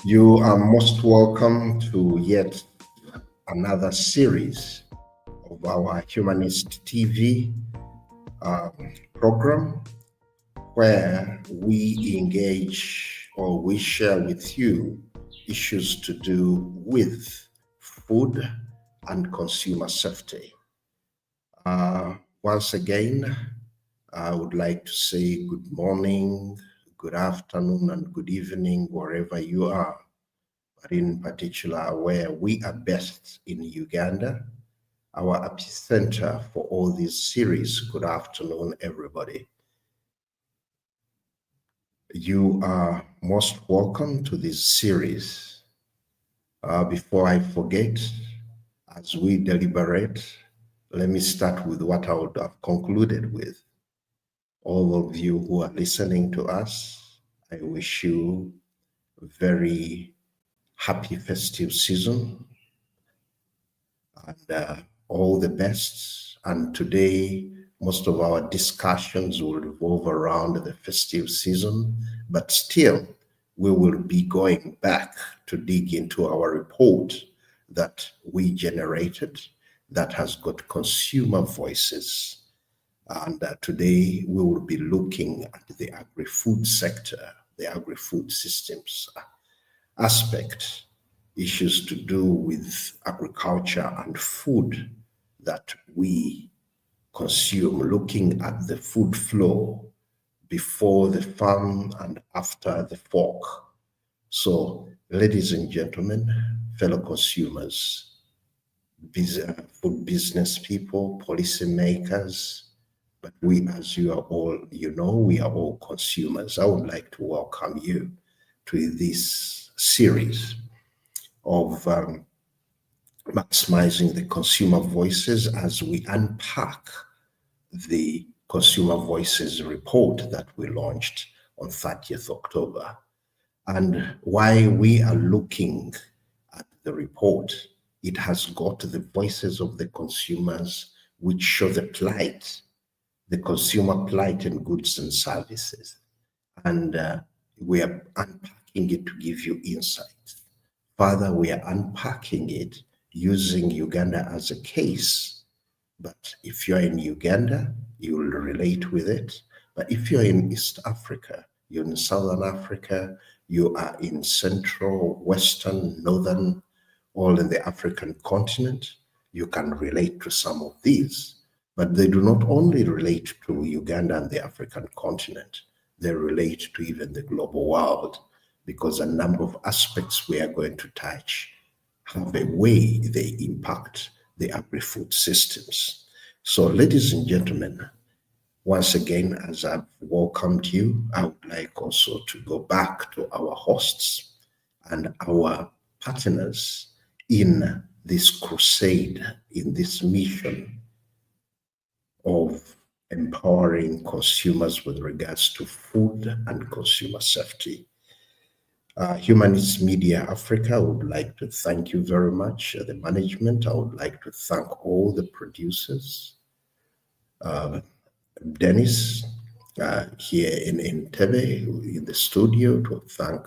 You are most welcome to yet another series of our Humanist TV program where we engage or we share with you issues to do with food and consumer safety. Once again, I would like to say good morning, good afternoon, and good evening, wherever you are. But in particular, where we are based in Uganda, our epicenter for all these series. Good afternoon, everybody. You are most welcome to this series. Before I forget, as we deliberate, let me start with what I would have concluded with. All of you who are listening to us, I wish you a very happy festive season and all the best. And today, most of our discussions will revolve around the festive season, but still, we will be going back to dig into our report that we generated that has got consumer voices. And today, we will be looking at the agri-food sector, the agri-food systems aspect, issues to do with agriculture and food that we consume, looking at the food flow before the farm and after the fork. So, ladies and gentlemen, fellow consumers, food business people, policymakers, but we, as you are all, we are all consumers. I would like to welcome you to this series of maximizing the consumer voices as we unpack the Consumer Voices report that we launched on 30th October. And why we are looking at the report, it has got the voices of the consumers which show the plight, the consumer plight in goods and services. And we are unpacking it to give you insights. Further, we are unpacking it using Uganda as a case. But if you're in Uganda, you will relate with it. But if you're in East Africa, you're in Southern Africa, you are in Central, Western, Northern, all in the African continent, you can relate to some of these. But they do not only relate to Uganda and the African continent, they relate to even the global world, because a number of aspects we are going to touch have a way they impact the agri-food systems. So, ladies and gentlemen, once again, as I've welcomed you, I would like also to go back to our hosts and our partners in this crusade, in this mission of empowering consumers with regards to food and consumer safety. Humanist Media Africa would like to thank you very much, the management. I would like to thank all the producers. Dennis here in Entebbe in the studio, to thank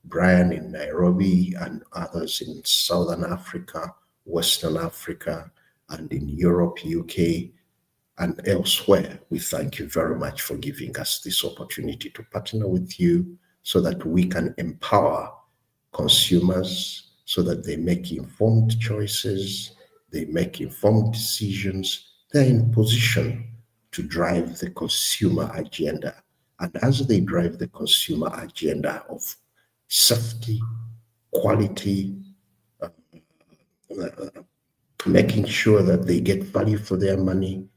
Brian in Nairobi and others in Southern Africa, Western Africa, and in Europe, UK, and elsewhere. We thank you very much for giving us this opportunity to partner with you so that we can empower consumers so that they make informed choices, they make informed decisions, they're in position to drive the consumer agenda. And as they drive the consumer agenda of safety, quality, making sure that they get value for their money,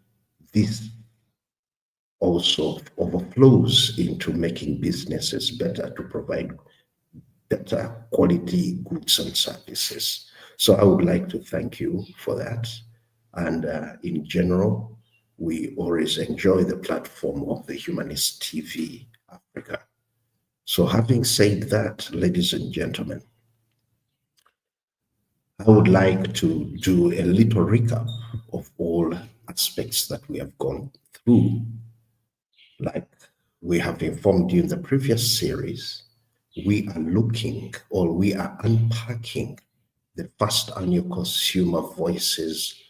this also overflows into making businesses better to provide better quality goods and services. So I would like to thank you for that. And in general, we always enjoy the platform of the Humanist TV Africa. So having said that, ladies and gentlemen, I would like to do a little recap of all aspects that we have gone through. Like we have informed you in the previous series, we are looking, or we are unpacking the first annual Consumer Voices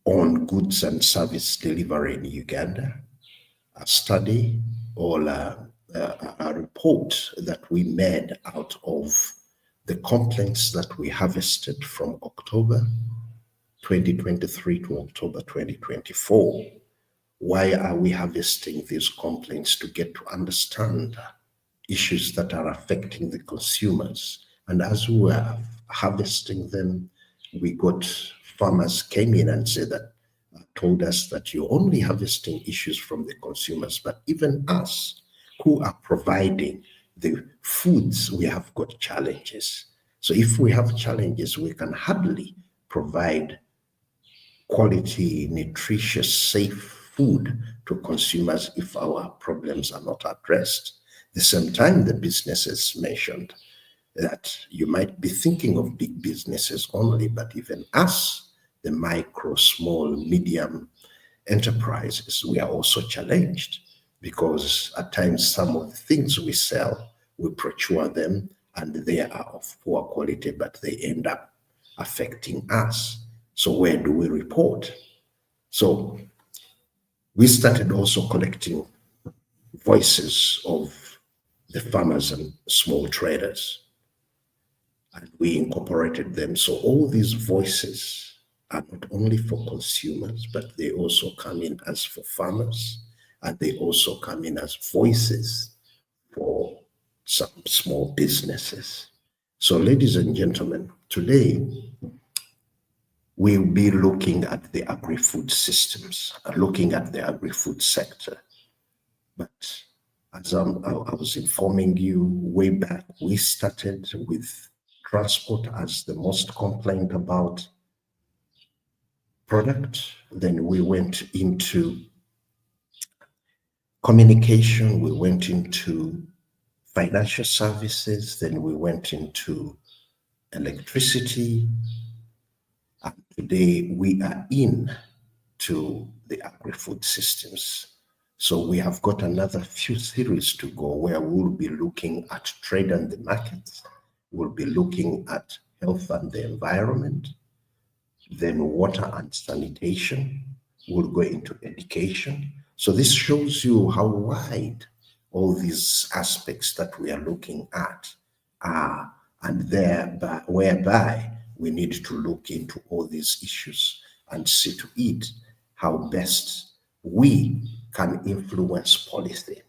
on Goods and Service Delivery in Uganda, a study or a report that we made out of the complaints that we harvested from October 2023 to October 2024. Why are we harvesting these complaints? To get to understand issues that are affecting the consumers. And as we were harvesting them, we got farmers came in and said that, told us that you're only harvesting issues from the consumers, but even us who are providing the foods, we have got challenges. So if we have challenges, we can hardly provide quality, nutritious, safe food to consumers if our problems are not addressed. At the same time, the businesses mentioned that you might be thinking of big businesses only, but even us, the micro, small, medium enterprises, we are also challenged, because at times some of the things we sell, we procure them and they are of poor quality, but they end up affecting us. So where do we report? So we started also collecting voices of the farmers and small traders, and we incorporated them. So all these voices are not only for consumers, but they also come in as for farmers, and they also come in as voices for some small businesses. So ladies and gentlemen, today we'll be looking at the agri-food systems, looking at the agri-food sector. But as I was informing you way back, we started with transport as the most complained about product. Then we went into communication, we went into financial services, then we went into electricity, and today we are in to the agri-food systems. So we have got another few series to go where we'll be looking at trade and the markets, we'll be looking at health and the environment, then water and sanitation, we'll go into education. So this shows you how wide all these aspects that we are looking at are, and thereby, whereby we need to look into all these issues and see to it how best we can influence policy.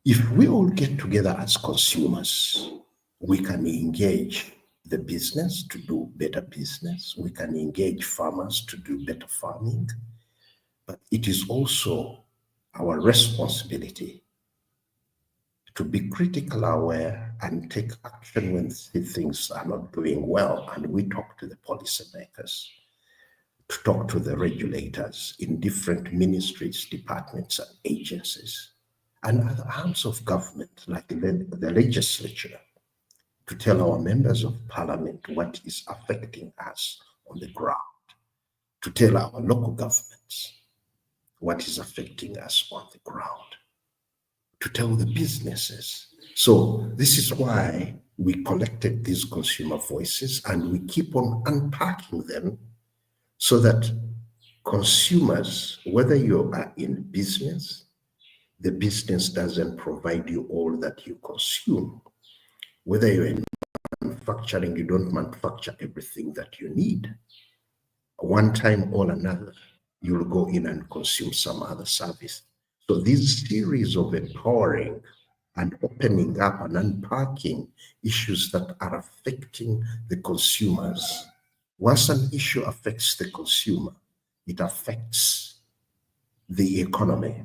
If we all get together as consumers, we can engage the business to do better business. We can engage farmers to do better farming. But it is also our responsibility to be critical aware and take action when things are not going well. And we talk to the policymakers, to talk to the regulators in different ministries, departments, and agencies, and other arms of government, like the legislature, to tell our members of parliament what is affecting us on the ground, to tell our local governments what is affecting us on the ground, to tell the businesses. So this is why we collected these consumer voices, and we keep on unpacking them so that consumers, whether you are in business, the business doesn't provide you all that you consume. Whether you're in manufacturing, you don't manufacture everything that you need. One time or another, you'll go in and consume some other service. So this series of empowering and opening up and unpacking issues that are affecting the consumers. Once an issue affects the consumer, it affects the economy,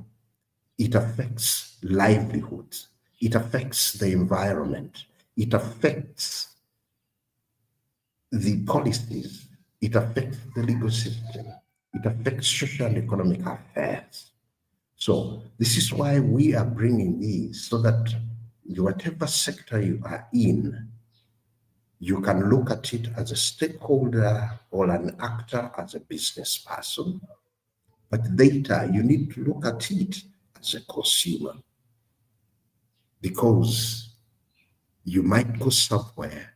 it affects livelihoods, it affects the environment, it affects the policies, it affects the legal system, it affects social and economic affairs. So this is why we are bringing these, so that whatever sector you are in, you can look at it as a stakeholder or an actor, as a business person. But later, you need to look at it as a consumer. because you might go somewhere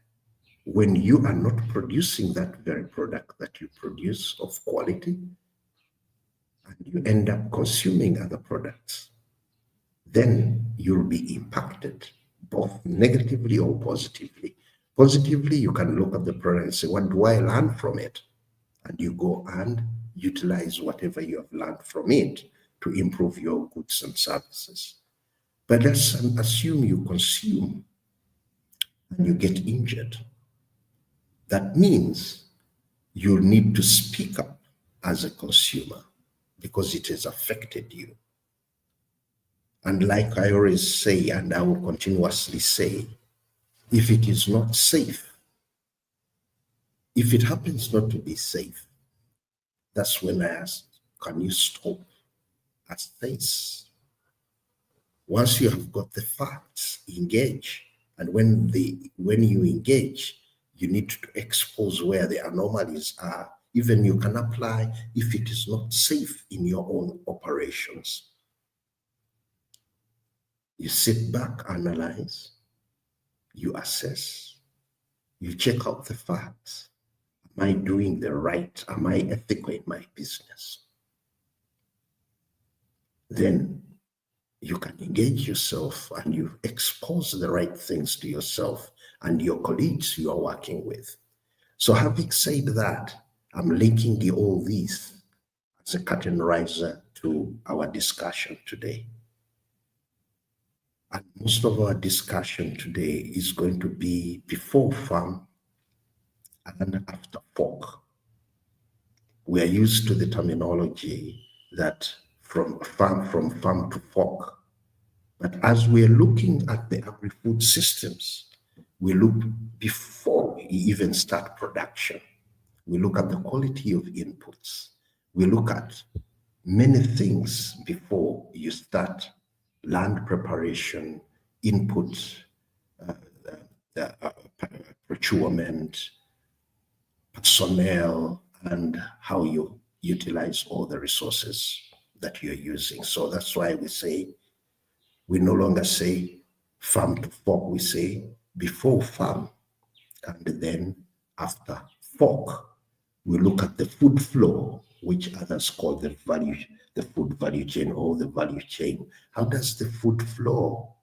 when you are not producing that very product that you produce of quality, and you end up consuming other products, then you'll be impacted both negatively or positively. Positively, you can look at the product and say, what do I learn from it? And you go and utilize whatever you have learned from it to improve your goods and services. But let's assume you consume and you get injured. That means you need to speak up as a consumer because it has affected you. And like I always say, and I will continuously say, if it is not safe, if it happens not to be safe, that's when I ask, can you stop at this? Once you have got the facts, engage. And when you engage, you need to expose where the anomalies are. Even you can apply if it is not safe in your own operations. You sit back, analyze, you assess, you check out the facts. Am I doing the right? Am I ethical in my business? Then you can engage yourself and you expose the right things to yourself and your colleagues you are working with. So having said that, I'm linking all these as a curtain riser to our discussion today. And most of our discussion today is going to be before farm and after fork. We are used to the terminology that from farm to fork. But as we're looking at the agri-food systems, we look before we even start production. We look at the quality of inputs. We look at many things before you start land preparation, input, procurement, personnel, and how you utilize all the resources that you're using. So that's why we no longer say farm to fork, we say before farm and then after fork. We look at the food flow, which others call the food value chain or the value chain. How does the food flow?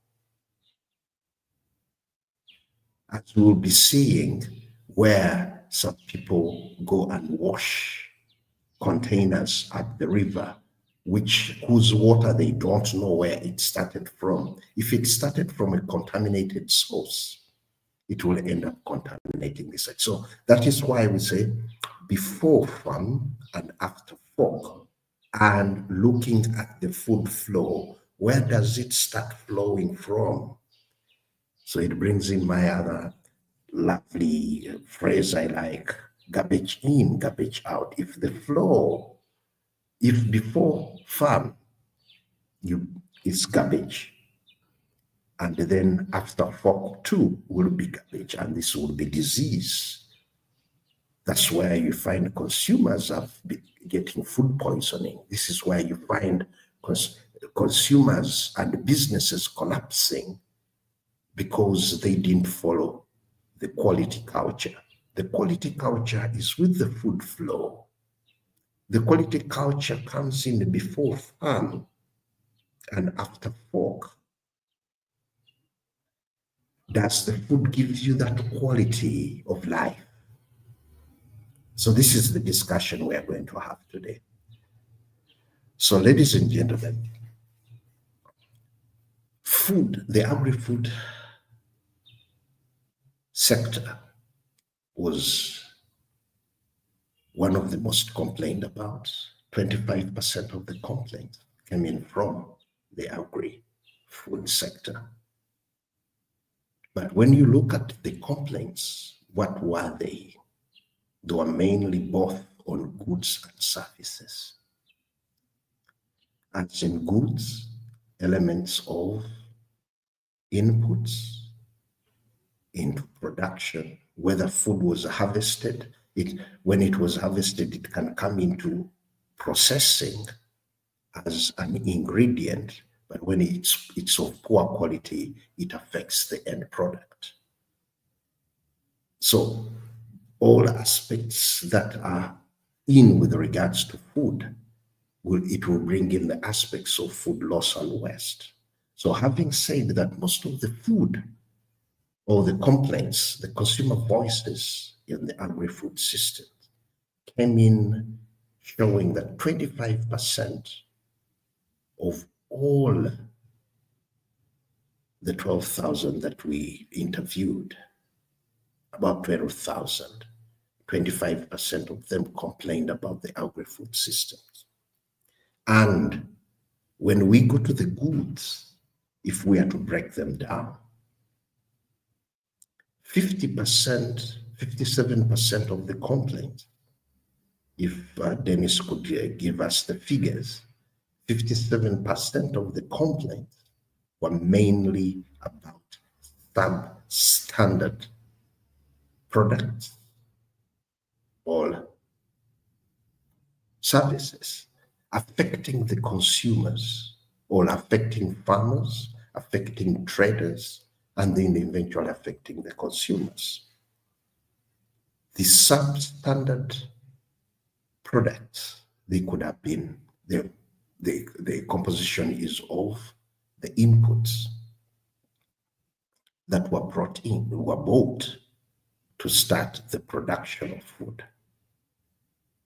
As we'll be seeing, where some people go and wash containers at the river, whose water they don't know where it started from. If it started from a contaminated source, it will end up contaminating the site. So that is why we say before farm and after fork, and looking at the food flow, where does it start flowing from? So it brings in my other lovely phrase I like, garbage in, garbage out. If before farm, it's garbage, and then after fork too will be garbage, and this will be disease. That's where you find consumers have been getting food poisoning. This is where you find consumers and businesses collapsing because they didn't follow the quality culture. The quality culture is with the food flow. The quality culture comes in before farm and after fork. Does the food give you that quality of life? So this is the discussion we are going to have today. So ladies and gentlemen, the agri-food sector was one of the most complained about. 25% of the complaints came in from the agri-food sector. But when you look at the complaints, what were they? They were mainly both on goods and services. As in goods, elements of inputs into production, whether food was harvested, when it was harvested, it can come into processing as an ingredient But when it's of poor quality, it affects the end product. So all aspects that are in with regards to food, it will bring in the aspects of food loss and waste. So having said that, most of the food or the complaints, the consumer voices in the agri-food system came in showing that 25% of all the 12,000 that we interviewed, about 12,000, 25% of them complained about the agri-food systems. And when we go to the goods, if we are to break them down, 50%, 57% of the complaints, if Dennis could give us the figures, 57% of the complaints were mainly about substandard products or services affecting the consumers or affecting farmers, affecting traders, and then eventually affecting the consumers. The substandard products, they could have been, the composition is of the inputs that were bought to start the production of food.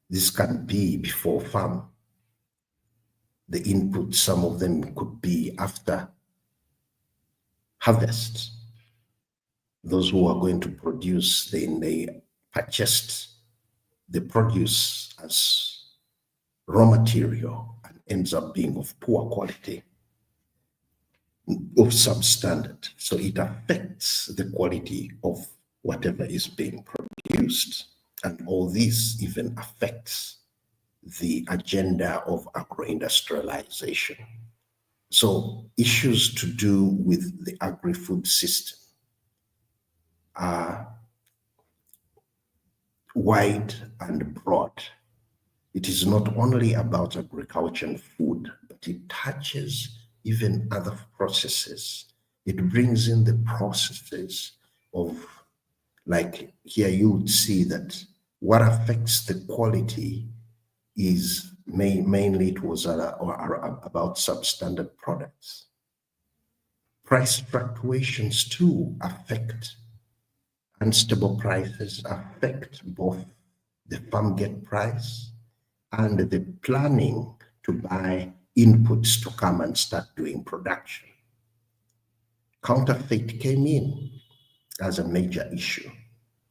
This can be before farm. The input, some of them could be after harvest. Those who are going to produce, then they purchased the produce as raw material and ends up being of poor quality, of substandard. So it affects the quality of whatever is being produced. And all this even affects the agenda of agro-industrialization. So issues to do with the agri-food system are wide and broad. It is not only about agriculture and food, but it touches even other processes. It brings in the processes of, like here you would see that what affects the quality is mainly it was about substandard products. Price fluctuations too affect, unstable prices affect both the farm gate price and the planning to buy inputs to come and start doing production. Counterfeit came in as a major issue.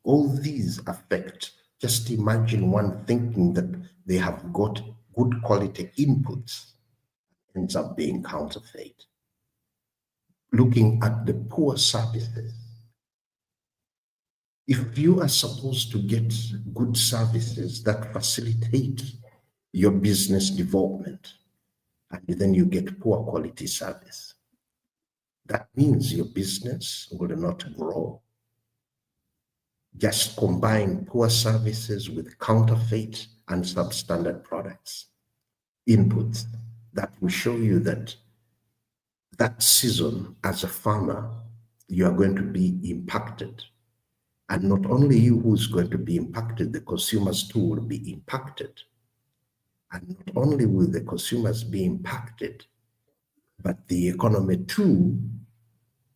All these affect. Just imagine one thinking that they have got good quality inputs, ends up being counterfeit. Looking at the poor services, if you are supposed to get good services that facilitate your business development, and then you get poor quality service, that means your business will not grow. Just combine poor services with counterfeit and substandard products, inputs, that will show you that that season as a farmer, you are going to be impacted. And not only you who's going to be impacted, the consumers too will be impacted. And not only will the consumers be impacted, but the economy too,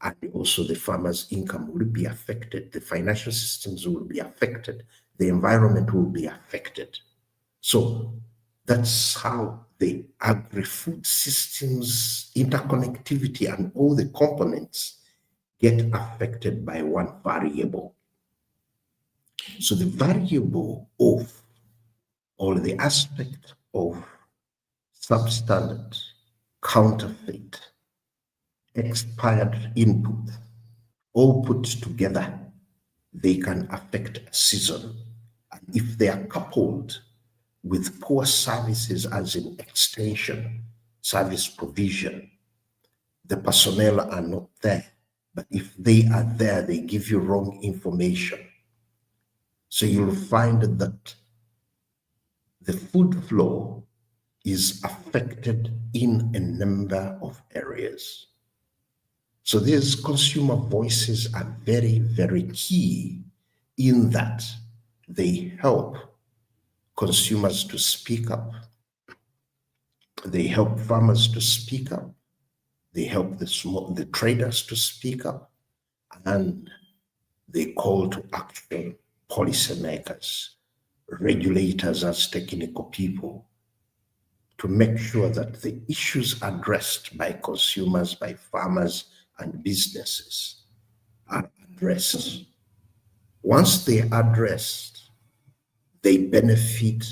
and also the farmers' income will be affected. The financial systems will be affected. The environment will be affected. So that's how the agri-food systems, interconnectivity, and all the components get affected by one variable. So the variable of, or the aspect of substandard, counterfeit, expired input, all put together, they can affect a season. And if they are coupled with poor services, as in extension, service provision, the personnel are not there. But if they are there, they give you wrong information. So you'll find that the food flow is affected in a number of areas. So these consumer voices are very, very key in that they help consumers to speak up, they help farmers to speak up, they help the traders to speak up, and they call to action policymakers, regulators as technical people, to make sure that the issues addressed by consumers, by farmers, and businesses are addressed. Once they are addressed, they benefit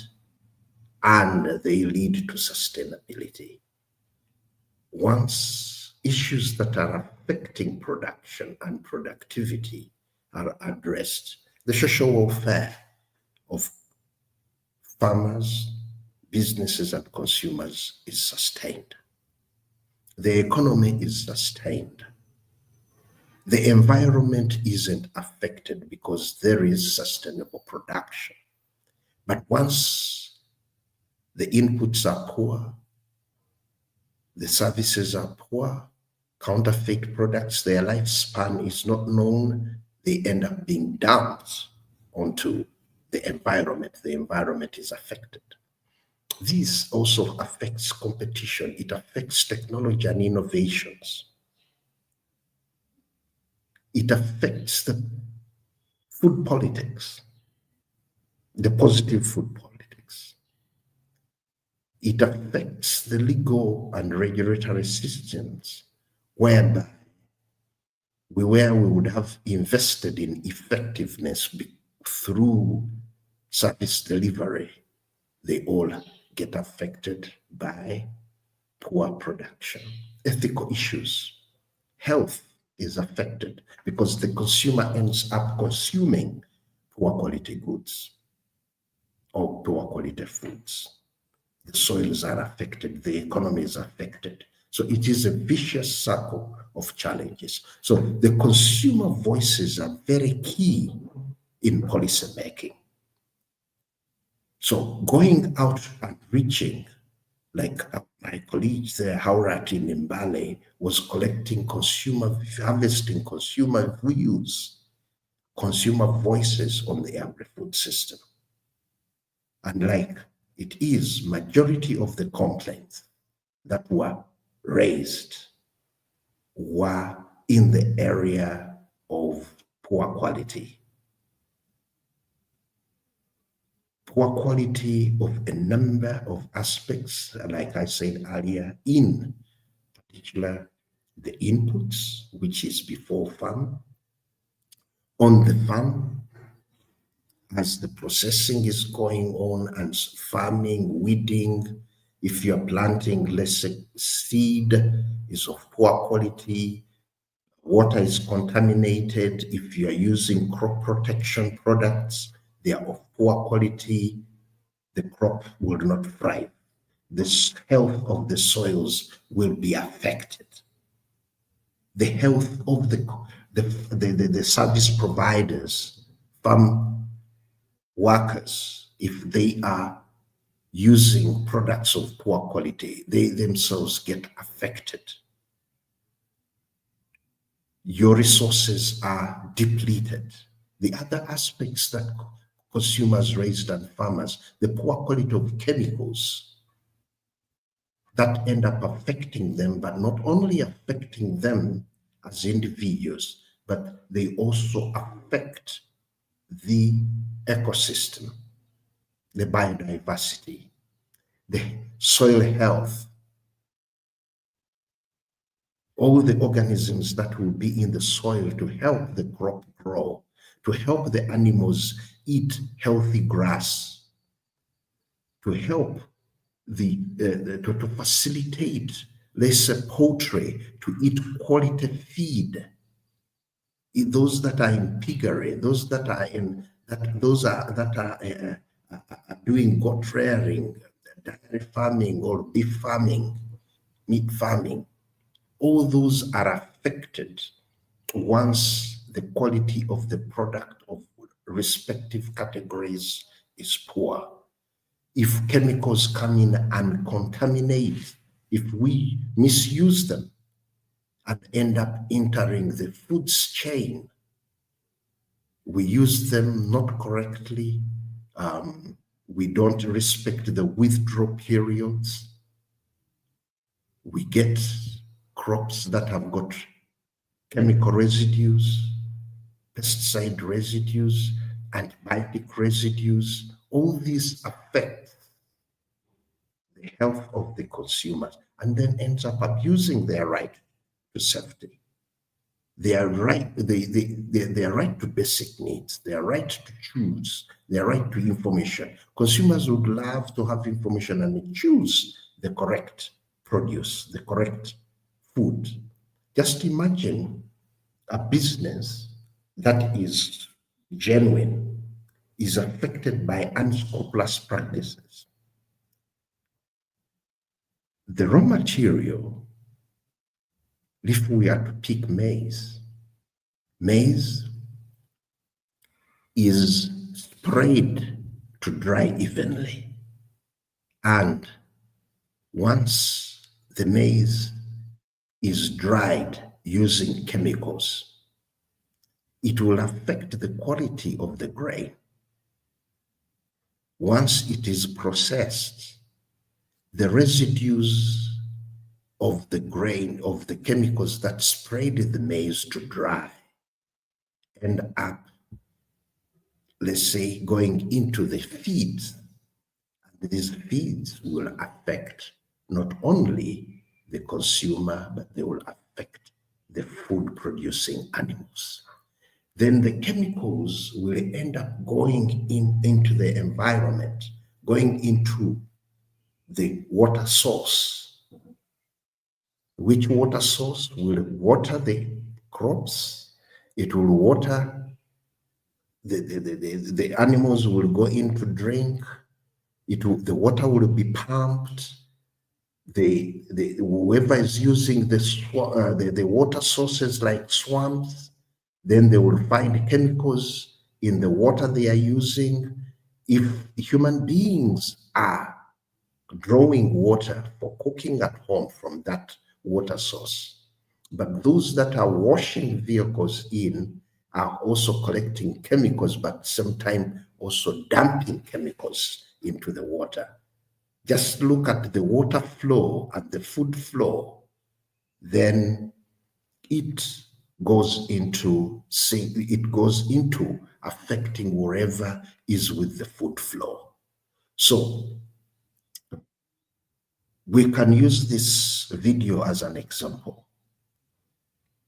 and they lead to sustainability. Once issues that are affecting production and productivity are addressed, the social welfare of farmers, businesses, and consumers is sustained. The economy is sustained. The environment isn't affected because there is sustainable production. But once the inputs are poor, the services are poor, counterfeit products, their lifespan is not known, they end up being dumped onto the environment. The environment is affected. This also affects competition. It affects technology and innovations. It affects the food politics, the positive food politics. It affects the legal and regulatory systems whereby we would have invested in effectiveness through service delivery. They all get affected by poor production. Ethical issues, health is affected because the consumer ends up consuming poor quality goods or poor quality foods. The soils are affected, the economy is affected. So it is a vicious circle of challenges. So the consumer voices are very key in policy making. So going out and reaching, like my colleagues there, Haurat in Mbale, was collecting harvesting consumer views, consumer voices on the Agri-Food system. And like it is, majority of the complaints that were raised were in the area of poor quality. Poor quality of a number of aspects, like I said earlier, in particular the inputs, which is before farm, on the farm, as the processing is going on and farming, weeding, if you're planting, let's say, seed is of poor quality, water is contaminated, if you're using crop protection products, they are of poor quality, the crop will not thrive. The health of the soils will be affected. The health of the service providers, farm workers, if they are using products of poor quality, they themselves get affected. Your resources are depleted. The other aspects that consumers raised and farmers, the poor quality of chemicals that end up affecting them, but not only affecting them as individuals, but they also affect the ecosystem, the biodiversity, the soil health, all the organisms that will be in the soil to help the crop grow, to help the animals eat healthy grass, to help to facilitate, let's say, poultry to eat quality feed. Those that are in piggery, those that are doing goat rearing, dairy farming, or beef farming, meat farming, all those are affected once the quality of the product of respective categories is poor. if chemicals come in and contaminate, if we misuse them and end up entering the foods chain, we use them not correctly, we don't respect the withdrawal periods, we get crops that have got chemical residues, pesticide residues, antibiotic residues. All these affect the health of the consumers and then ends up abusing their right to safety, their right, their right to basic needs, their right to choose, their right to information. Consumers would love to have information and choose the correct produce, the correct food. Just imagine a business that is genuine is affected by unscrupulous practices. The raw material, if we are to pick maize, maize is sprayed to dry evenly. And once the maize is dried using chemicals, it will affect the quality of the grain. Once it is processed, the residues of the grain, of the chemicals that sprayed the maize to dry, end up, let's say, going into the feeds. And these feeds will affect not only the consumer, but they will affect the food producing animals. Then the chemicals will end up going into the environment, going into the water source. Which water source will water the crops? It will water the animals will go in to drink. The water will be pumped. Whoever is using the water sources like swamps, then they will find chemicals in the water they are using. If human beings are drawing water for cooking at home from that water source, but those that are washing vehicles in are also collecting chemicals, but sometimes also dumping chemicals into the water. Just look at the water flow and the food flow, then it goes into affecting wherever is with the food flow. So we can use this video as an example.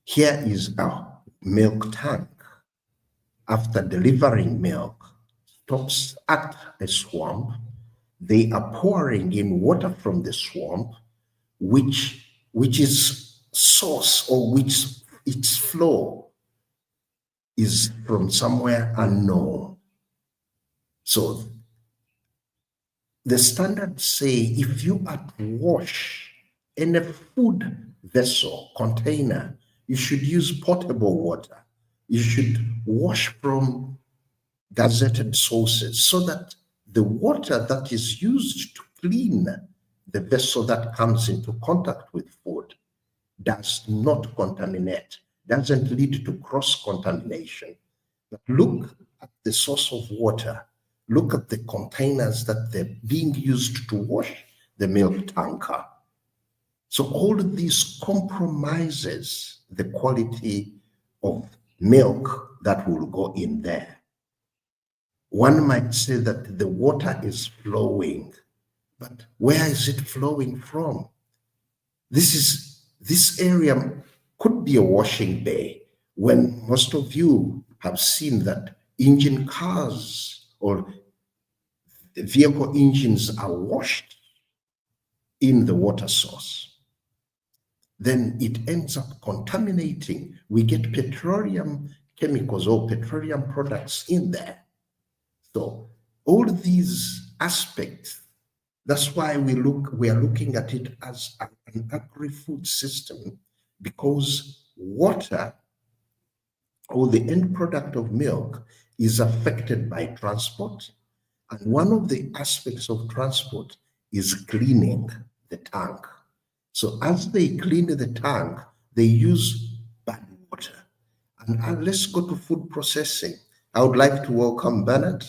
Here is a milk tank. After delivering milk, stops at a swamp. They are pouring in water from the swamp, which is source, or which its flow is from somewhere unknown. So the standards say if you are to wash in a food vessel, container, you should use potable water. You should wash from gazetted sources so that the water that is used to clean the vessel that comes into contact with food does not contaminate, doesn't lead to cross-contamination. But look at the source of water. Look at the containers that they're being used to wash the milk tanker. So all of these compromises the quality of milk that will go in there. One might say that the water is flowing, but where is it flowing from? This area could be a washing bay, when most of you have seen that engine cars or vehicle engines are washed in the water source. Then it ends up contaminating. We get petroleum chemicals or petroleum products in there. So all these aspects, that's why we are looking at it as an agri-food system, because water, or the end product of milk, is affected by transport, And one of the aspects of transport is cleaning the tank. So as they clean the tank, they use bad water. And let's go to food processing. I would like to welcome Bernard.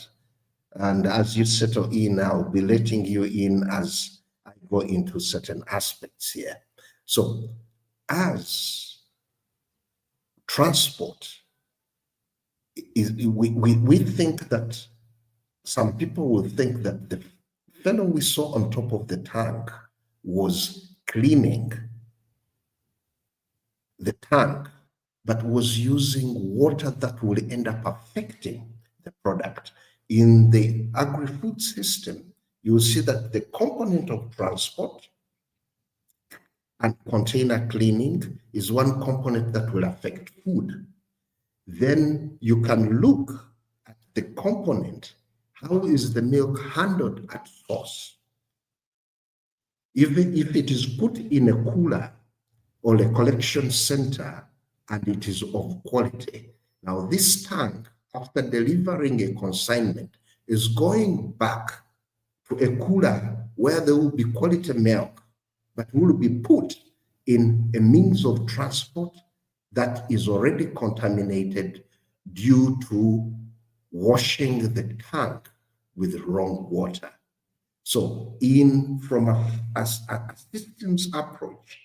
And as you settle in, I'll be letting you in as I go into certain aspects here. So as transport, we think that some people will think that the fellow we saw on top of the tank was cleaning the tank, but was using water that will end up affecting the product. In the agri-food system, you will see that the component of transport and container cleaning is one component that will affect food. Then you can look at the component. How is the milk handled at source? Even if it is put in a cooler or a collection center and it is of quality. Now this tank, after delivering a consignment, is going back to a cooler where there will be quality milk, but will be put in a means of transport that is already contaminated due to washing the tank with wrong water. So from a systems approach,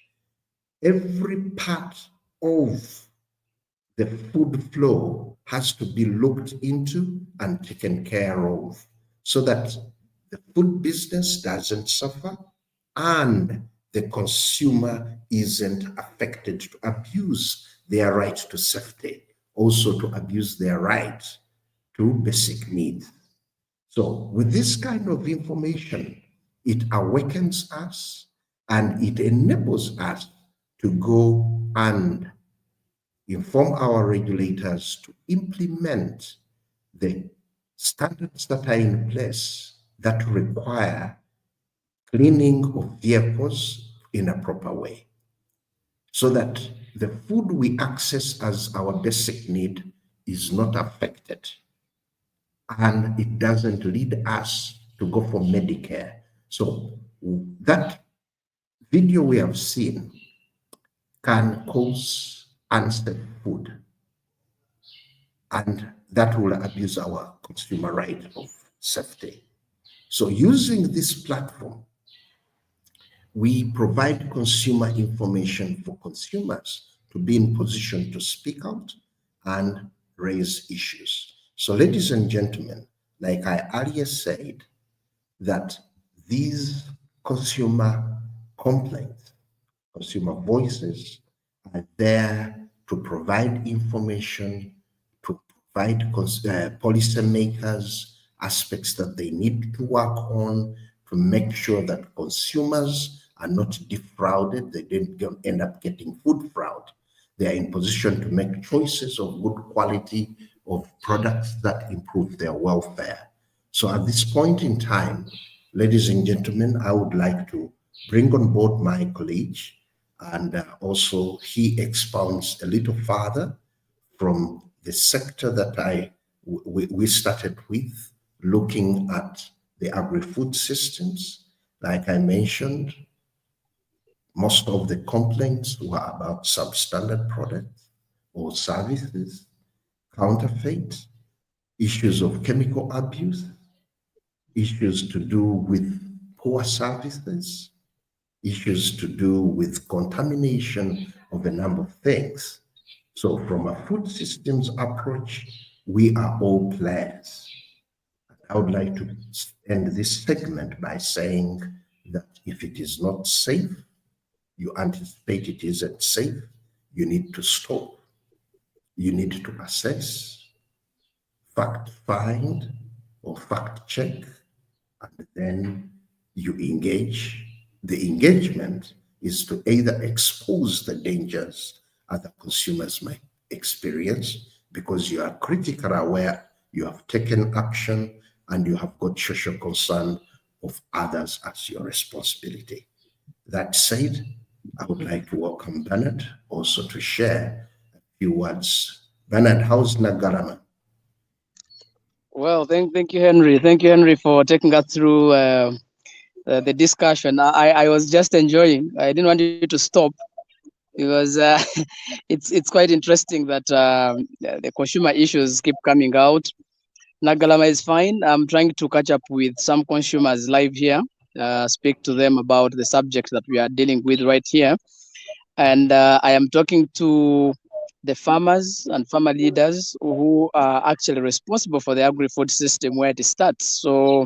every part of the food flow has to be looked into and taken care of so that the food business doesn't suffer and the consumer isn't affected to abuse their right to safety, also to abuse their right to basic needs. So with this kind of information, it awakens us and it enables us to go and inform our regulators to implement the standards that are in place that require cleaning of vehicles in a proper way, so that the food we access as our basic need is not affected and it doesn't lead us to go for Medicare. So that video we have seen can cause unsafe food, and that will abuse our consumer right of safety. So using this platform, we provide consumer information for consumers to be in position to speak out and raise issues. So ladies and gentlemen, like I earlier said, that these consumer complaints, consumer voices are there to provide information, to provide policymakers aspects that they need to work on to make sure that consumers are not defrauded, they don't end up getting food fraud. They are in position to make choices of good quality of products that improve their welfare. So at this point in time, ladies and gentlemen, I would like to bring on board my colleague, and also he expounds a little further from the sector that we started with, looking at the agri-food systems. Like I mentioned, most of the complaints were about substandard products or services, counterfeit, issues of chemical abuse, issues to do with poor services, issues to do with contamination of a number of things. So from a food systems approach, we are all players. I would like to end this segment by saying that if it is not safe, you anticipate it isn't safe, you need to stop. You need to assess, fact find, or fact check, and then you engage. The engagement is to either expose the dangers other consumers might experience because you are critically aware, you have taken action, and you have got social concern of others as your responsibility. That said, I would like to welcome Bernard also to share a few words. Bernard, how's Nagarama? Well, thank you, Henry. Thank you, Henry, for taking us through the discussion. I was just enjoying. I didn't want you to stop because it's quite interesting that the consumer issues keep coming out. Nagalama is fine. I'm trying to catch up with some consumers live here, speak to them about the subject that we are dealing with right here. And I am talking to the farmers and farmer leaders who are actually responsible for the agri-food system where it starts. So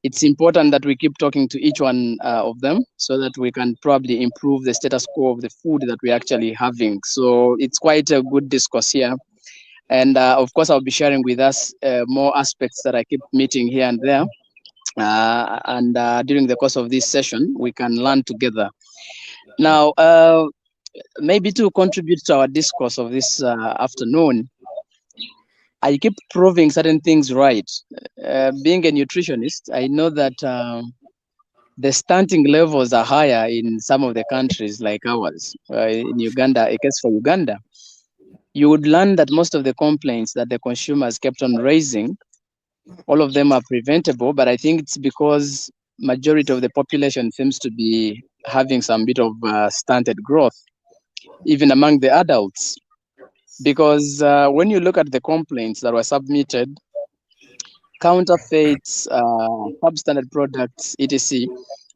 it's important that we keep talking to each one of them so that we can probably improve the status quo of the food that we're actually having. So it's quite a good discourse here. And of course, I'll be sharing with us more aspects that I keep meeting here and there. And during the course of this session, we can learn together. Now, maybe to contribute to our discourse of this afternoon, I keep proving certain things right. Being a nutritionist, I know that the stunting levels are higher in some of the countries like ours. In Uganda, a case for Uganda, you would learn that most of the complaints that the consumers kept on raising, all of them are preventable, but I think it's because majority of the population seems to be having some bit of stunted growth, even among the adults. Because when you look at the complaints that were submitted, counterfeits, substandard products, etc.,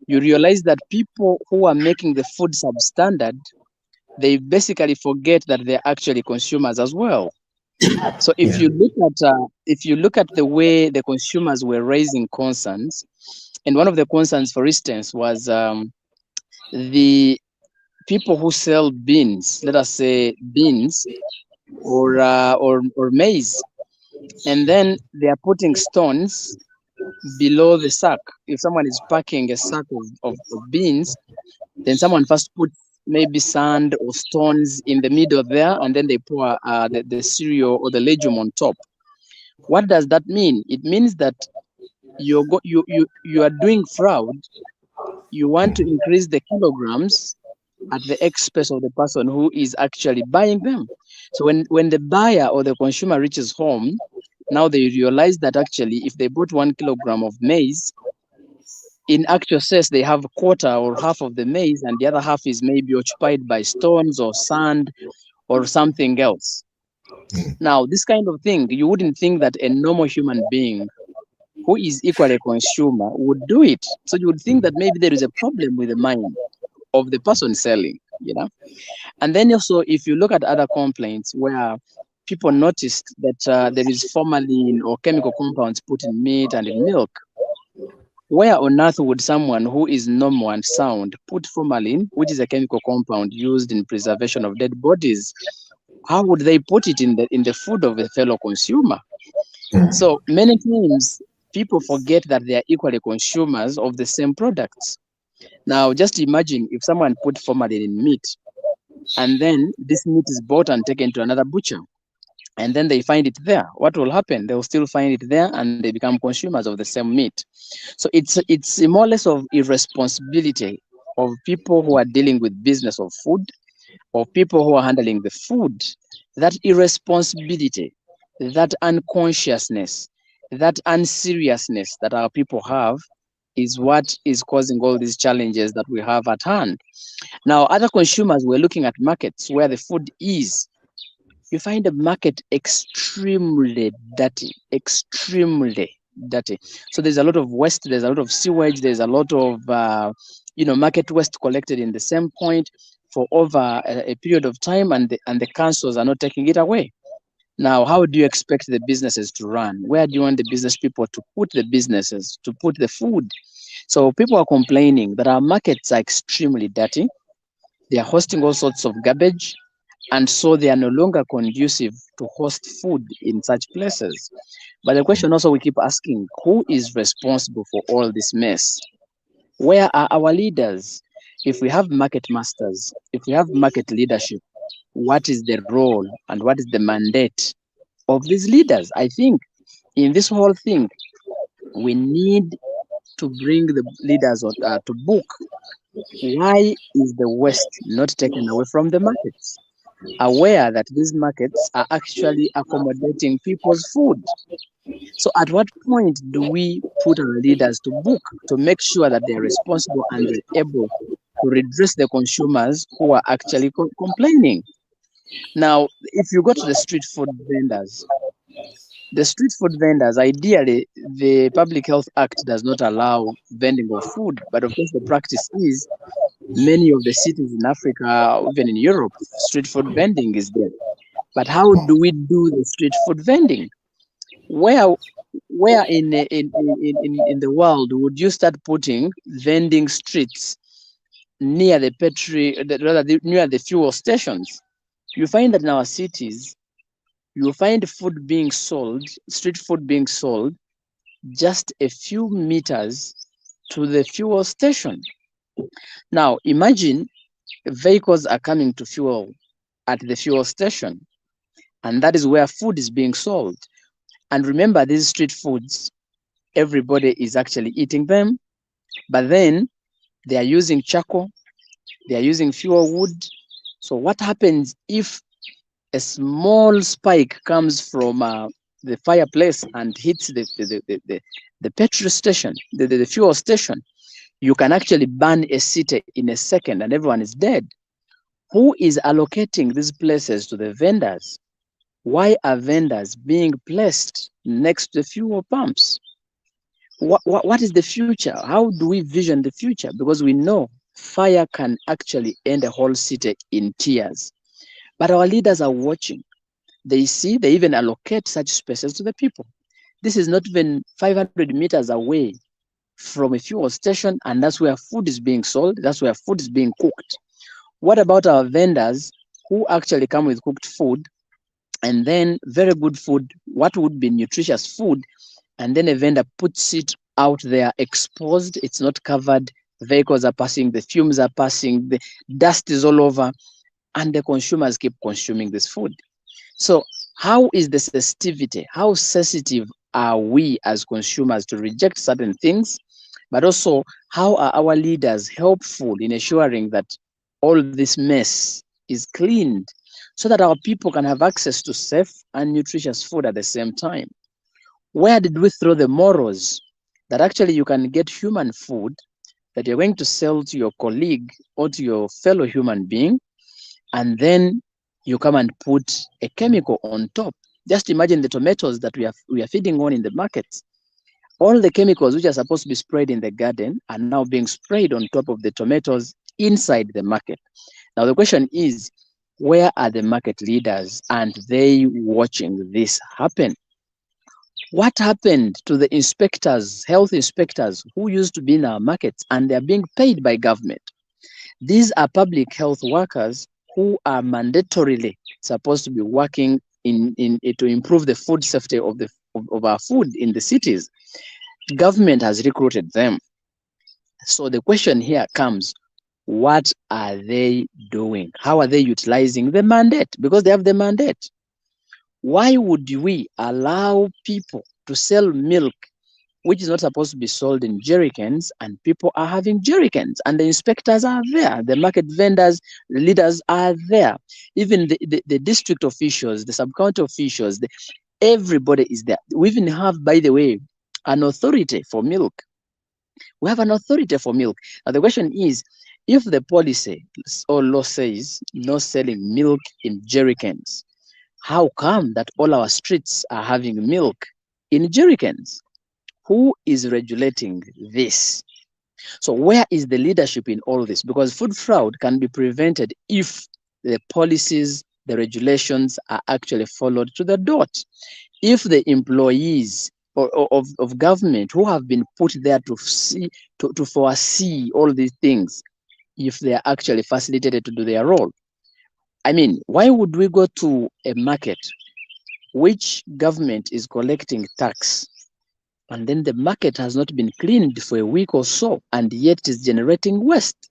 you realize that people who are making the food substandard, they basically forget that they're actually consumers as well. So Yeah. if you look at the way the consumers were raising concerns, and one of the concerns, for instance, was the people who sell beans, let us say beans or maize, and then they are putting stones below the sack. If someone is packing a sack of beans, then someone first puts maybe sand or stones in the middle there, and then they pour the cereal or the legume on top. What does that mean? It means that you are doing fraud. You want to increase the kilograms at the expense of the person who is actually buying them. So when the buyer or the consumer reaches home, now they realize that actually if they bought 1 kilogram of maize, in actual sense they have a quarter or half of the maize, and the other half is maybe occupied by stones or sand or something else. Now, this kind of thing, you wouldn't think that a normal human being who is equally a consumer would do it. So you would think that maybe there is a problem with the mind of the person selling, you know. And then also, if you look at other complaints where people noticed that there is formalin or chemical compounds put in meat and in milk, where on earth would someone who is normal and sound put formalin, which is a chemical compound used in preservation of dead bodies? How would they put it in the food of a fellow consumer? So many times people forget that they are equally consumers of the same products. Now, just imagine if someone put formalin in meat, and then this meat is bought and taken to another butcher, and then they find it there. What will happen? They will still find it there, and they become consumers of the same meat. So it's more or less of irresponsibility of people who are dealing with business of food, or people who are handling the food. That irresponsibility, that unconsciousness, that unseriousness that our people have is what is causing all these challenges that we have at hand. Now, other consumers were looking at markets where the food is. You find the market extremely dirty, extremely dirty. So there's a lot of waste, there's a lot of sewage, there's a lot of market waste collected in the same point for over a period of time, and the councils are not taking it away. Now, how do you expect the businesses to run? Where do you want the business people to put the businesses, to put the food? So people are complaining that our markets are extremely dirty. They are hosting all sorts of garbage, and so they are no longer conducive to host food in such places. But the question also we keep asking, who is responsible for all this mess? Where are our leaders? If we have market masters, if we have market leadership, what is the role and what is the mandate of these leaders? I think in this whole thing, we need to bring the leaders to book. Why is the West not taken away from the markets? Aware that these markets are actually accommodating people's food. So at what point do we put our leaders to book to make sure that they are responsible and they're able to redress the consumers who are actually complaining? Now, if you go to the street food vendors, ideally, the Public Health Act does not allow vending of food, but of course the practice is many of the cities in Africa, even in Europe, street food vending is there. But how do we do the street food vending? Where in the world would you start putting vending streets near the near the fuel stations? You find that in our cities, you find food being sold, street food being sold, just a few meters to the fuel station. Now, imagine vehicles are coming to fuel at the fuel station, and that is where food is being sold. And remember, these street foods, everybody is actually eating them, but then they are using charcoal, they are using fuel wood. So what happens if a small spike comes from the fireplace and hits the petrol station, the fuel station? You can actually burn a city in a second and everyone is dead. Who is allocating these places to the vendors? Why are vendors being placed next to the fuel pumps? What is the future? How do we vision the future? Because we know fire can actually end a whole city in tears. But our leaders are watching. They see, they even allocate such spaces to the people. This is not even 500 meters away from a fuel station, and that's where food is being sold. That's where food is being cooked. What about our vendors who actually come with cooked food, and then very good food, what would be nutritious food, and then a vendor puts it out there exposed, it's not covered, vehicles are passing, the fumes are passing, the dust is all over, and the consumers keep consuming this food. So how is the sensitivity? How sensitive are we as consumers to reject certain things? But also, how are our leaders helpful in ensuring that all this mess is cleaned so that our people can have access to safe and nutritious food at the same time? Where did we throw the morals that actually you can get human food that you're going to sell to your colleague or to your fellow human being, and then you come and put a chemical on top? Just imagine the tomatoes that we are feeding on in the markets. All the chemicals which are supposed to be sprayed in the garden are now being sprayed on top of the tomatoes inside the market. Now the question is, where are the market leaders? And they watching this happen? What happened to the inspectors, health inspectors, who used to be in our markets and they're being paid by government? These are public health workers who are mandatorily supposed to be working to improve the food safety of our food in the cities. Government has recruited them. So the question here comes, what are they doing? How are they utilizing the mandate? Because they have the mandate. Why would we allow people to sell milk which is not supposed to be sold in jerrycans, and people are having jerrycans, and the inspectors are there, the market vendors, the leaders are there, even the district officials, the sub-county officials, everybody is there. We even have, by the way, an authority for milk. We have an authority for milk. Now the question is, if the policy or law says no selling milk in jerrycans, how come that all our streets are having milk in jerrycans? Who is regulating this? So where is the leadership in all this? Because food fraud can be prevented if the policies, the regulations are actually followed to the dot. If the employees of government who have been put there to foresee all these things, if they are actually facilitated to do their role. I mean, why would we go to a market which government is collecting tax, and then the market has not been cleaned for a week or so, and yet it is generating waste?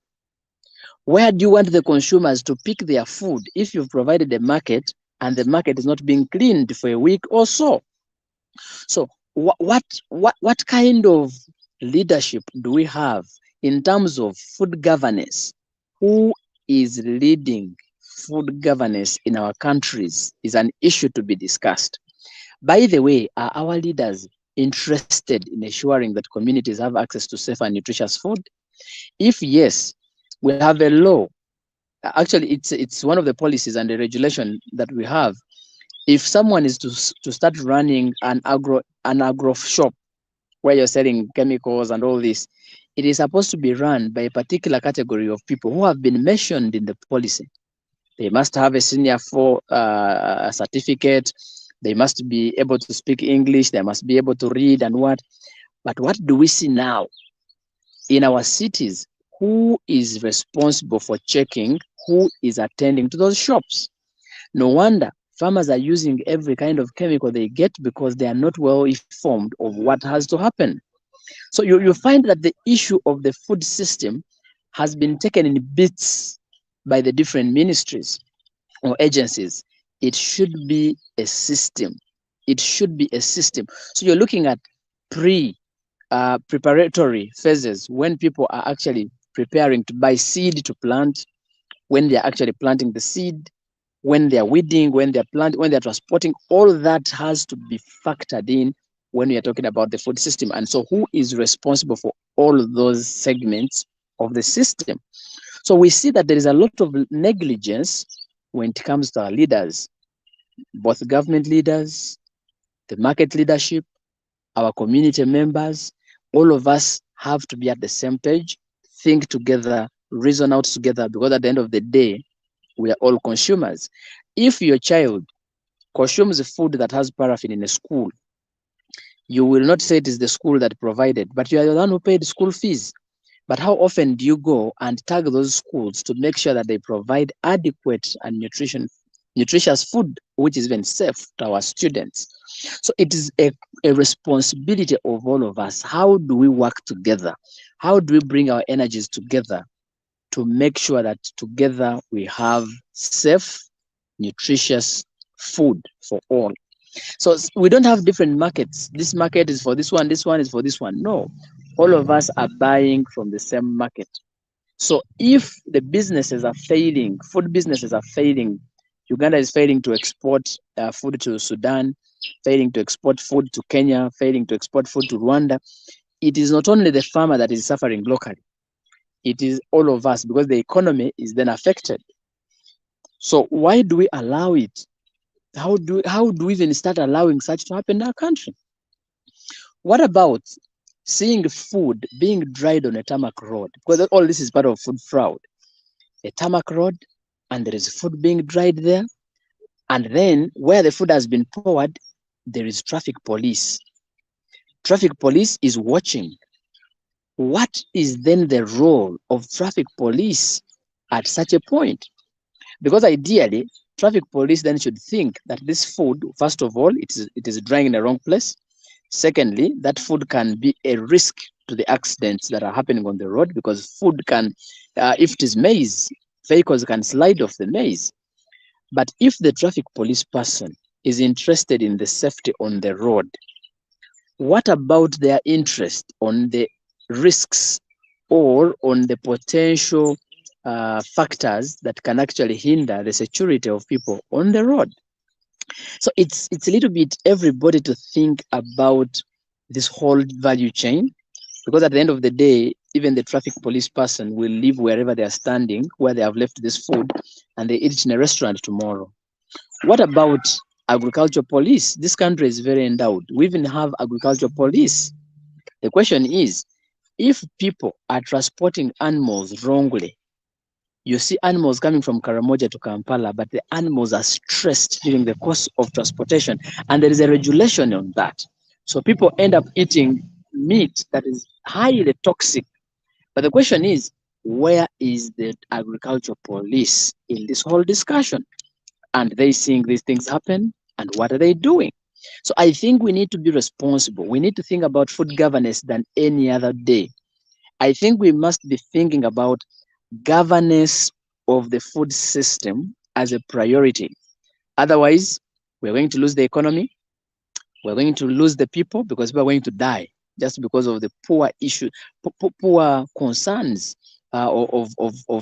Where do you want the consumers to pick their food if you've provided a market and the market is not being cleaned for a week or so? So what kind of leadership do we have in terms of food governance? Who is leading food governance in our countries is an issue to be discussed. By the way, are our leaders interested in ensuring that communities have access to safe and nutritious food? If yes, we have a law. Actually, it's one of the policies and the regulation that we have. If someone is to start running an agro shop where you're selling chemicals and all this, it is supposed to be run by a particular category of people who have been mentioned in the policy. They must have a senior for certificate. They must be able to speak English. They must be able to read and what. But what do we see now in our cities? Who is responsible for checking who is attending to those shops? No wonder farmers are using every kind of chemical they get because they are not well informed of what has to happen. So you find that the issue of the food system has been taken in bits by the different ministries or agencies. It should be a system. It should be a system. So you're looking at preparatory phases when people are actually preparing to buy seed to plant, when they're actually planting the seed, when they're weeding, when they're planting, when they're transporting. All that has to be factored in when we are talking about the food system. And so who is responsible for all of those segments of the system? So we see that there is a lot of negligence when it comes to our leaders, both government leaders, the market leadership, our community members. All of us have to be at the same page, think together, reason out together, because at the end of the day, we are all consumers. If your child consumes food that has paraffin in a school, you will not say it is the school that provided, but you are the one who paid school fees. But how often do you go and tag those schools to make sure that they provide adequate and nutritious food, which is even safe to our students? So it is a responsibility of all of us. How do we work together? How do we bring our energies together to make sure that together we have safe, nutritious food for all? So we don't have different markets. This market is for this one is for this one. No, all of us are buying from the same market. So if the businesses are failing, food businesses are failing, Uganda is failing to export food to Sudan, failing to export food to Kenya, failing to export food to Rwanda, it is not only the farmer that is suffering locally, it is all of us, because the economy is then affected. So why do we allow it? How do we even start allowing such to happen in our country? What about seeing food being dried on a tarmac road? Because all this is part of food fraud. A tarmac road, and there is food being dried there. And then where the food has been poured, there is traffic police. Traffic police is watching. What is then the role of traffic police at such a point? Because ideally, traffic police then should think that this food, first of all, it is drying in the wrong place. Secondly, that food can be a risk to the accidents that are happening on the road, because food can, if it is maize, vehicles can slide off the maize. But if the traffic police person is interested in the safety on the road, what about their interest on the risks or on the potential factors that can actually hinder the security of people on the road? So it's a little bit everybody to think about this whole value chain, because at the end of the day, even the traffic police person will live wherever they are standing, where they have left this food, and they eat it in a restaurant tomorrow. What about agriculture police? This country is very endowed. We even have agriculture police. The question is, if people are transporting animals wrongly, you see animals coming from Karamoja to Kampala, but the animals are stressed during the course of transportation, and there is a regulation on that. So people end up eating meat that is highly toxic. But the question is, where is the agriculture police in this whole discussion? And they seeing these things happen, and what are they doing? So I think we need to be responsible. We need to think about food governance than any other day. I think we must be thinking about governance of the food system as a priority. Otherwise, we're going to lose the economy, we're going to lose the people, because we're going to die just because of the poor poor concerns of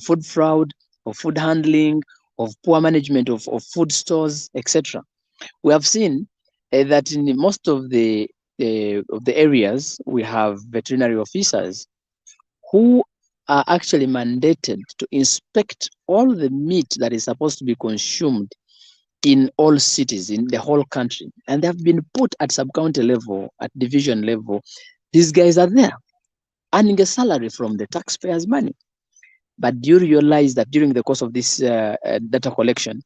food fraud, of food handling, of poor management of food stores, etc. We have seen that in most of the areas we have veterinary officers who are actually mandated to inspect all the meat that is supposed to be consumed in all cities in the whole country, and they have been put at sub-county level, at division level. These guys are there earning a salary from the taxpayers' money. But do you realize that during the course of this data collection,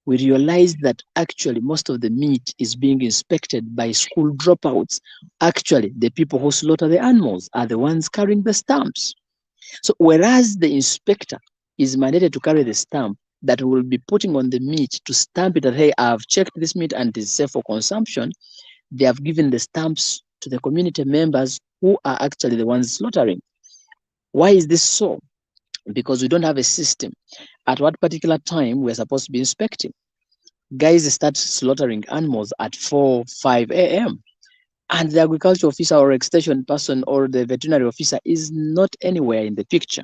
we realized that actually most of the meat is being inspected by school dropouts. Actually, the people who slaughter the animals are the ones carrying the stamps. So whereas the inspector is mandated to carry the stamp that will be putting on the meat to stamp it that, hey, I've checked this meat and it is safe for consumption, they have given the stamps to the community members who are actually the ones slaughtering. Why is this so? Because we don't have a system. At what particular time we're supposed to be inspecting? Guys start slaughtering animals at 4, 5 a.m. And the agriculture officer or extension person or the veterinary officer is not anywhere in the picture.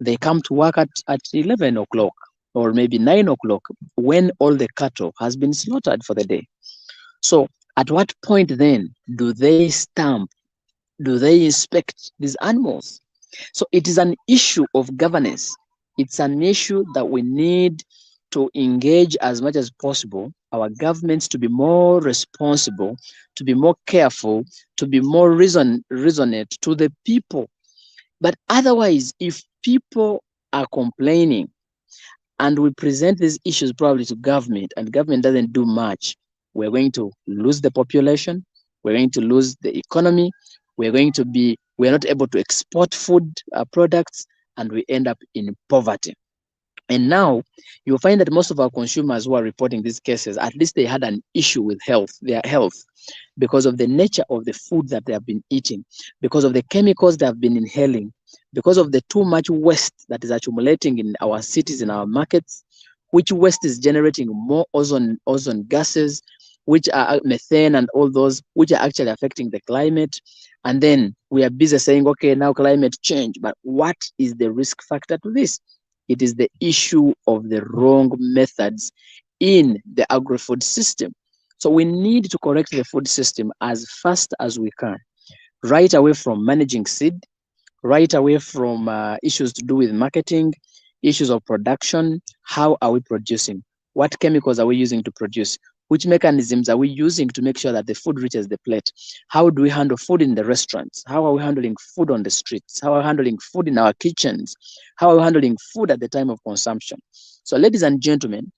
They come to work at 11 o'clock or maybe 9 o'clock when all the cattle has been slaughtered for the day. So at what point then do they stamp, do they inspect these animals? So it is an issue of governance. It's an issue that we need to engage as much as possible our governments to be more responsible, to be more careful, to be more resonant to the people. But otherwise, if people are complaining and we present these issues probably to government and government doesn't do much, we're going to lose the population, we're going to lose the economy, we're not able to export food products, and we end up in poverty. And now you'll find that most of our consumers who are reporting these cases, at least they had an issue with their health, because of the nature of the food that they have been eating, because of the chemicals they have been inhaling, because of the too much waste that is accumulating in our cities, in our markets, which waste is generating more ozone gases, which are methane and all those, which are actually affecting the climate. And then we are busy saying, okay, now climate change. But what is the risk factor to this? It is the issue of the wrong methods in the agri-food system. So we need to correct the food system as fast as we can, right away from managing seed, right away from issues to do with marketing, issues of production. How are we producing? What chemicals are we using to produce? Which mechanisms are we using to make sure that the food reaches the plate? How do we handle food in the restaurants? How are we handling food on the streets? How are we handling food in our kitchens? How are we handling food at the time of consumption? So, ladies and gentlemen,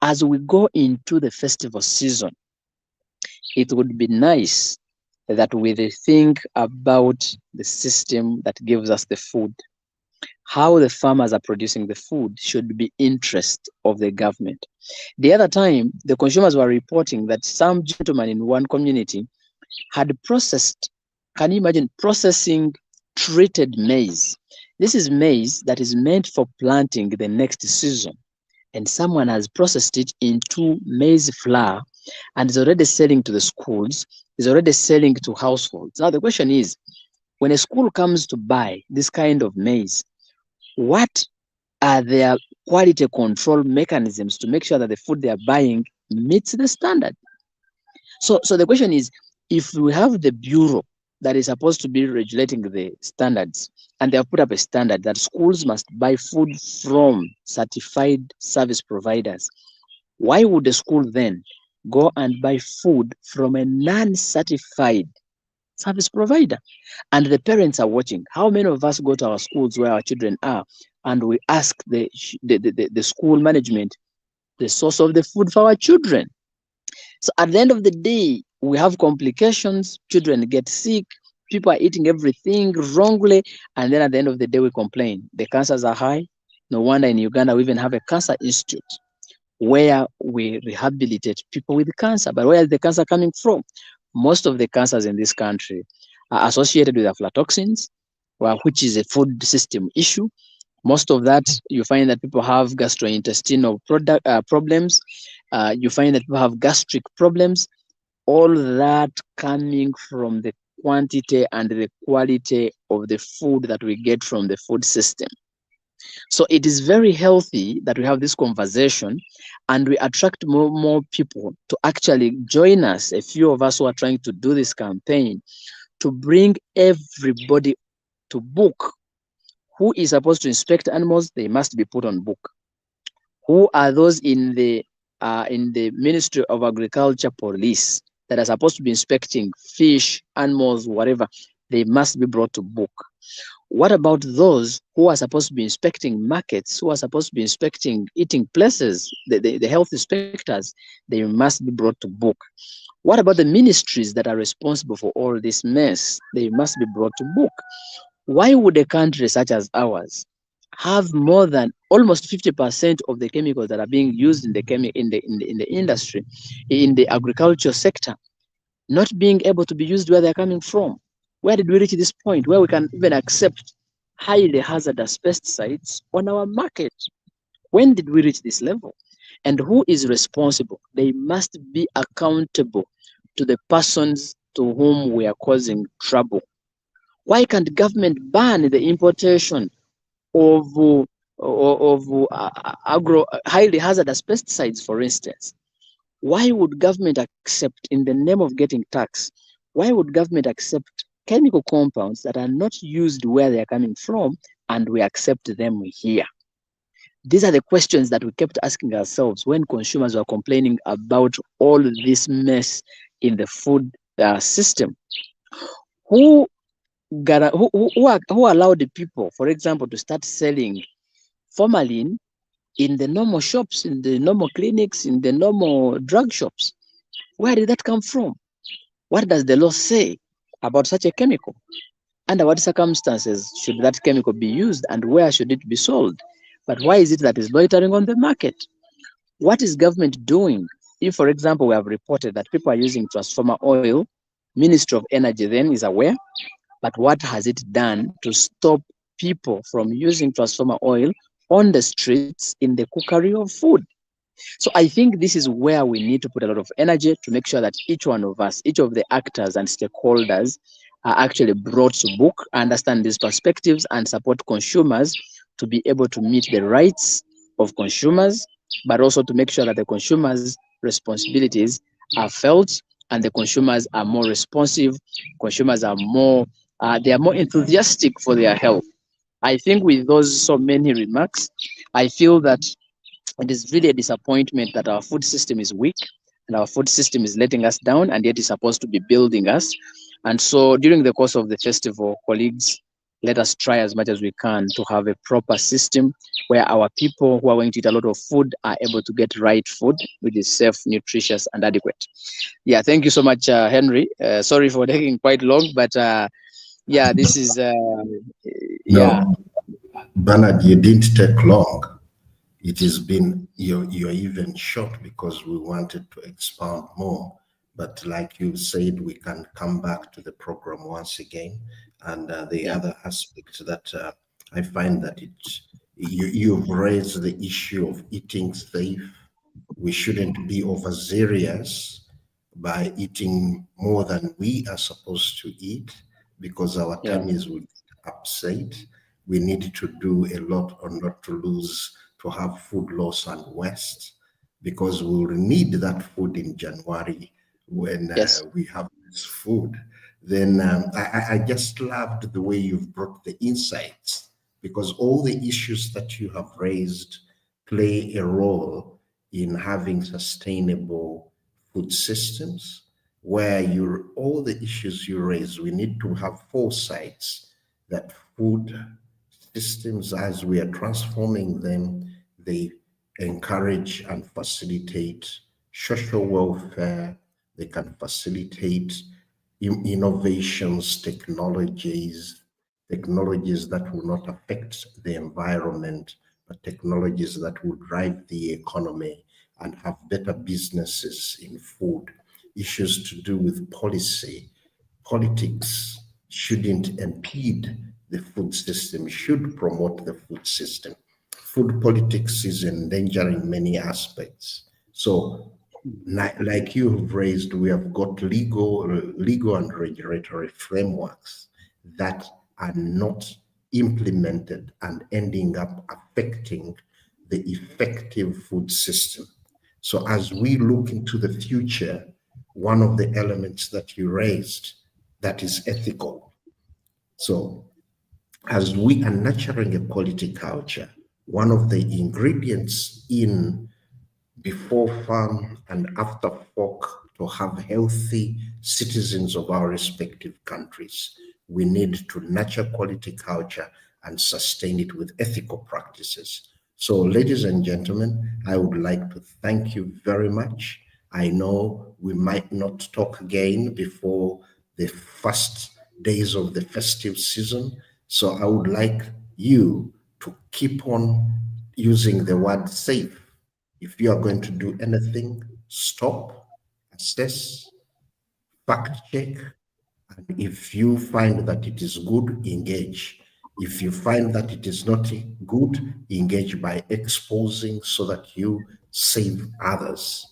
as we go into the festival season, it would be nice that we think about the system that gives us the food. How the farmers are producing the food should be interest of the government. The other time, the consumers were reporting that some gentleman in one community had processed, can you imagine, processing treated maize? This is maize that is meant for planting the next season. And someone has processed it into maize flour and is already selling to the schools, is already selling to households. Now the question is, when a school comes to buy this kind of maize, what are their quality control mechanisms to make sure that the food they are buying meets the standard? So the question is, if we have the bureau that is supposed to be regulating the standards, and they have put up a standard that schools must buy food from certified service providers, why would the school then go and buy food from a non-certified service provider? And the parents are watching. How many of us go to our schools where our children are and we ask the school management the source of the food for our children? So at the end of the day, we have complications, children get sick, people are eating everything wrongly, and then at the end of the day, we complain. The cancers are high. No wonder in Uganda we even have a cancer institute where we rehabilitate people with cancer. But where is the cancer coming from? Most of the cancers in this country are associated with aflatoxins, which is a food system issue. Most of that, you find that people have gastrointestinal problems. You find that people have gastric problems. All that coming from the quantity and the quality of the food that we get from the food system. So it is very healthy that we have this conversation and we attract more people to actually join us, a few of us who are trying to do this campaign, to bring everybody to book. Who is supposed to inspect animals? They must be put on book. Who are those in the Ministry of Agriculture police that are supposed to be inspecting fish, animals, whatever? They must be brought to book. What about those who are supposed to be inspecting markets, who are supposed to be inspecting eating places, the health inspectors? They must be brought to book. What about the ministries that are responsible for all this mess? They must be brought to book. Why would a country such as ours have more than almost 50% of the chemicals that are being used in the industry, in the agricultural sector, not being able to be used where they're coming from? Where did we reach this point where we can even accept highly hazardous pesticides on our market? When did we reach this level? And who is responsible? They must be accountable to the persons to whom we are causing trouble. Why can't government ban the importation of highly hazardous pesticides, for instance? Why would government accept, in the name of getting tax, why would government accept chemical compounds that are not used where they are coming from, and we accept them here? These are the questions that we kept asking ourselves when consumers were complaining about all this mess in the food system. Who allowed the people, for example, to start selling formalin in the normal shops, in the normal clinics, in the normal drug shops? Where did that come from? What does the law say about such a chemical? Under what circumstances should that chemical be used, and where should it be sold? But why is it that is loitering on the market? What is government doing? If, for example, we have reported that people are using transformer oil, Ministry of Energy then is aware, but what has it done to stop people from using transformer oil on the streets in the cookery of food? So I think this is where we need to put a lot of energy to make sure that each one of us, each of the actors and stakeholders are actually brought to book, understand these perspectives, and support consumers to be able to meet the rights of consumers, but also to make sure that the consumers' responsibilities are felt and the consumers are more responsive, consumers are more, they are more enthusiastic for their health. I think with those so many remarks, I feel that it is really a disappointment that our food system is weak and our food system is letting us down, and yet it's supposed to be building us. And so during the course of the festival, colleagues, let us try as much as we can to have a proper system where our people who are going to eat a lot of food are able to get right food, which is safe, nutritious, and adequate. Yeah, thank you so much, Henry. Sorry for taking quite long, but yeah, this is, yeah. No, Bernard, you didn't take long. It has been, you're even short because we wanted to expound more. But like you said, we can come back to the program once again. And the other aspect that I find that you've raised the issue of eating safe. We shouldn't be overzealous by eating more than we are supposed to eat because our tummies will get upset. We need to do a lot or not to lose, to have food loss and waste, because we will need that food in January when we have this food. Then I just loved the way you've brought the insights, because all the issues that you have raised play a role in having sustainable food systems, where all the issues you raise, we need to have foresights that food systems, as we are transforming them, they encourage and facilitate social welfare. They can facilitate innovations, technologies that will not affect the environment, but technologies that will drive the economy and have better businesses in food. Issues to do with policy, politics shouldn't impede the food system, should promote the food system. Food politics is endangering many aspects. So, like you have raised, we have got legal and regulatory frameworks that are not implemented and ending up affecting the effective food system. So as we look into the future, one of the elements that you raised, that is ethical. So as we are nurturing a quality culture, one of the ingredients in before farm and after fork to have healthy citizens of our respective countries, we need to nurture quality culture and sustain it with ethical practices. So, ladies and gentlemen, I would like to thank you very much. I know we might not talk again before the first days of the festive season. So I would like you to keep on using the word safe. If you are going to do anything, stop, assess, fact check, and if you find that it is good, engage. If you find that it is not good, engage by exposing so that you save others.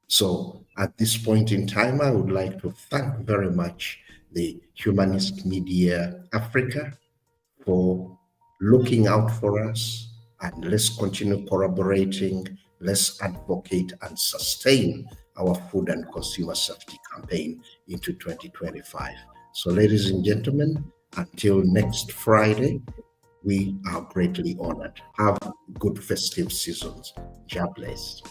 So at this point in time, I would like to thank very much the Humanist Media Africa for looking out for us, and let's continue collaborating. Let's advocate and sustain our food and consumer safety campaign into 2025. So, ladies and gentlemen, until next Friday, we are greatly honored. Have good festive seasons. God bless.